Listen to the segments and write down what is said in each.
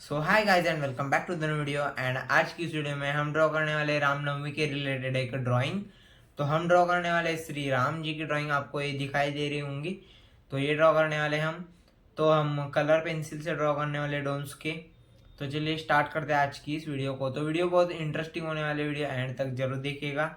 So hi guys and welcome back to the video. एंड आज की इस वीडियो में हम ड्रॉ करने वाले रामनवमी के रिलेटेड एक ड्राइंग। तो हम ड्रॉ करने वाले श्री राम जी की ड्राइंग, आपको ये दिखाई दे रही होंगी। तो ये ड्रॉ करने वाले हम कलर पेंसिल से ड्रॉ करने वाले डोम्स के। तो चलिए स्टार्ट करते हैं आज की इस वीडियो को। तो वीडियो बहुत इंटरेस्टिंग होने वाले, वीडियो एंड तक जरूर देखिएगा।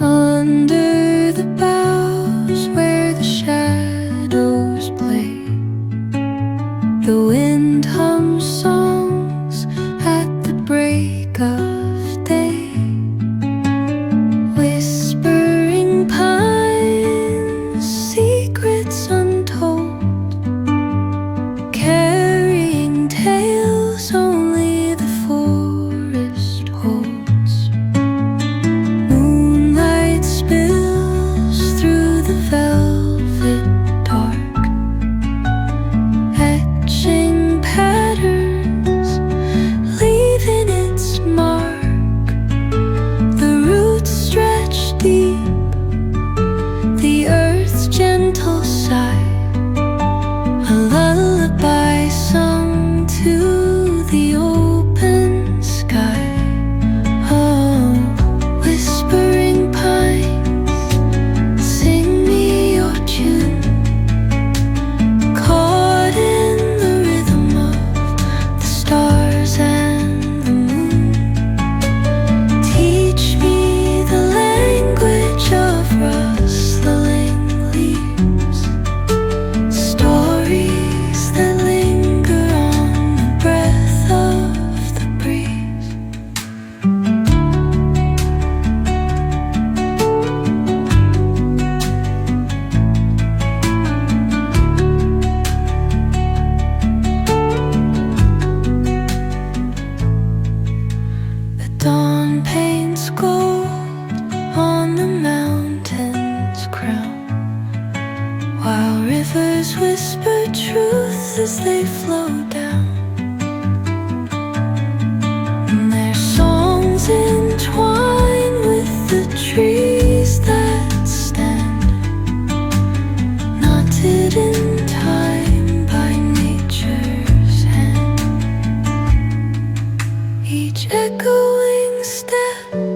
Under the boughs where the shadows play, the wind hums songs at the break of sun paints gold on the mountain's crown, while rivers whisper truth as they flow down. And their songs entwine with the trees that stand, knotted in time by nature's hand. Each echoing step